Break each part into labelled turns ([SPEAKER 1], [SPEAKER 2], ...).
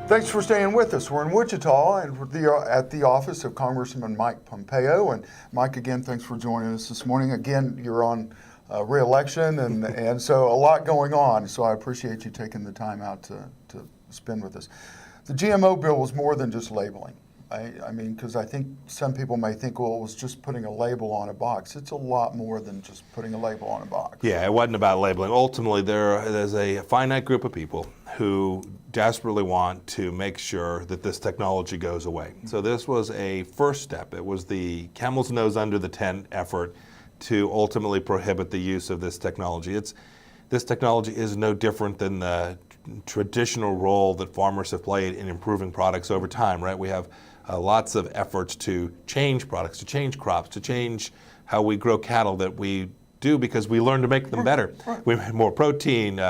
[SPEAKER 1] Thanks for staying with us. We're in Wichita and at the office of Congressman Mike Pompeo. And Mike, again, thanks for joining us this morning. Again, you're on re-election and so a lot going on. So I appreciate you taking the time out to spend with us. The GMO bill was more than just labeling. I mean, because I think some people may think, well, it was just putting a label on a box. It's a lot more than just putting a label on a box.
[SPEAKER 2] Yeah, it wasn't about labeling. Ultimately, there's a finite group of people who desperately want to make sure that this technology goes away. So this was a first step. It was the camel's nose under the tent effort to ultimately prohibit the use of this technology. This technology is no different than the traditional role that farmers have played in improving products over time, right? We have lots of efforts to change products, to change crops, to change how we grow cattle that we do because we learn to make them better. Right. We have more protein,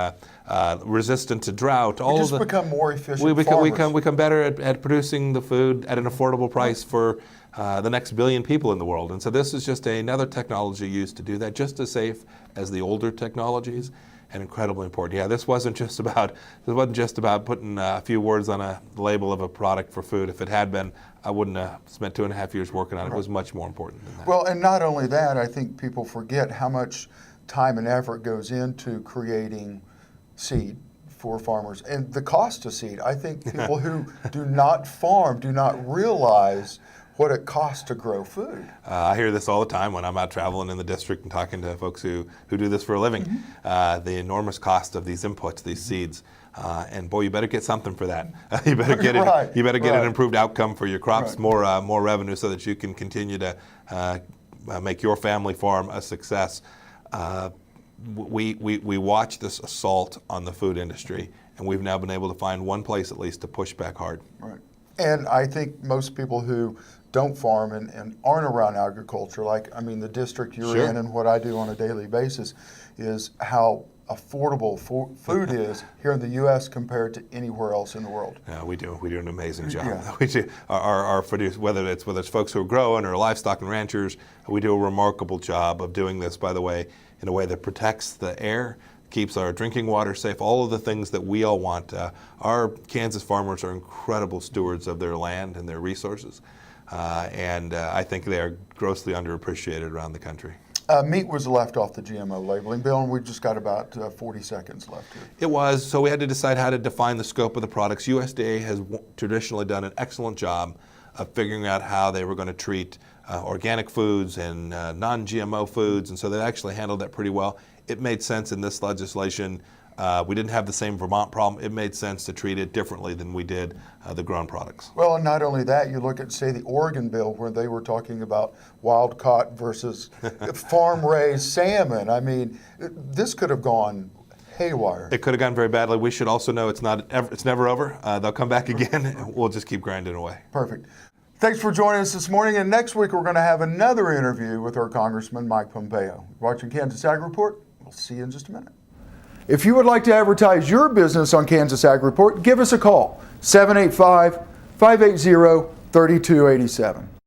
[SPEAKER 2] resistant to drought.
[SPEAKER 1] We just become more efficient.
[SPEAKER 2] We become better at producing the food at an affordable price for the next billion people in the world. And so this is just another technology used to do that, just as safe as the older technologies. And incredibly important. Yeah, this wasn't just about putting a few words on a label of a product for food. If it had been, I wouldn't have spent 2.5 years working on it. It was much more important than that.
[SPEAKER 1] Well, and not only that, I think people forget how much time and effort goes into creating seed for farmers and the cost of seed. I think people who do not farm do not realize what it costs to grow food.
[SPEAKER 2] I hear this all the time when I'm out traveling in the district and talking to folks who do this for a living. The enormous cost of these inputs, these seeds. And boy, you better get something for that. You better get it. You better get an improved outcome for your crops, more revenue, so that you can continue to make your family farm a success. We watch this assault on the food industry, and we've now been able to find one place at least to push back hard.
[SPEAKER 1] Right. And I think most people who don't farm and aren't around agriculture, like, I mean, the district you're in and what I do on a daily basis is how affordable food is here in the U.S. compared to anywhere else in the world.
[SPEAKER 2] Yeah, we do an amazing job. Yeah. We do. Our whether it's folks who are growing or livestock and ranchers, we do a remarkable job of doing this, by the way, in a way that protects the air, keeps our drinking water safe, all of the things that we all want. Our Kansas farmers are incredible stewards of their land and their resources, and I think they are grossly underappreciated around the country.
[SPEAKER 1] Meat was left off the GMO labeling, Bill, and we've just got about 40 seconds left here.
[SPEAKER 2] It was, so we had to decide how to define the scope of the products. USDA has traditionally done an excellent job of figuring out how they were going to treat organic foods and non-GMO foods, and so they actually handled that pretty well. It made sense in this legislation. We didn't have the same Vermont problem. It made sense to treat it differently than we did the grown products.
[SPEAKER 1] Well, and not only that, you look at, say, the Oregon bill where they were talking about wild-caught versus farm-raised salmon. I mean, this could have gone haywire.
[SPEAKER 2] It could have gone very badly. We should also know it's never over. They'll come back again, and we'll just keep grinding away.
[SPEAKER 1] Perfect. Thanks for joining us this morning, and next week we're going to have another interview with our Congressman Mike Pompeo. Watching kansasAGreport. We'll see you in just a minute. If you would like to advertise your business on kansasAGreport, give us a call, 785-580-3287.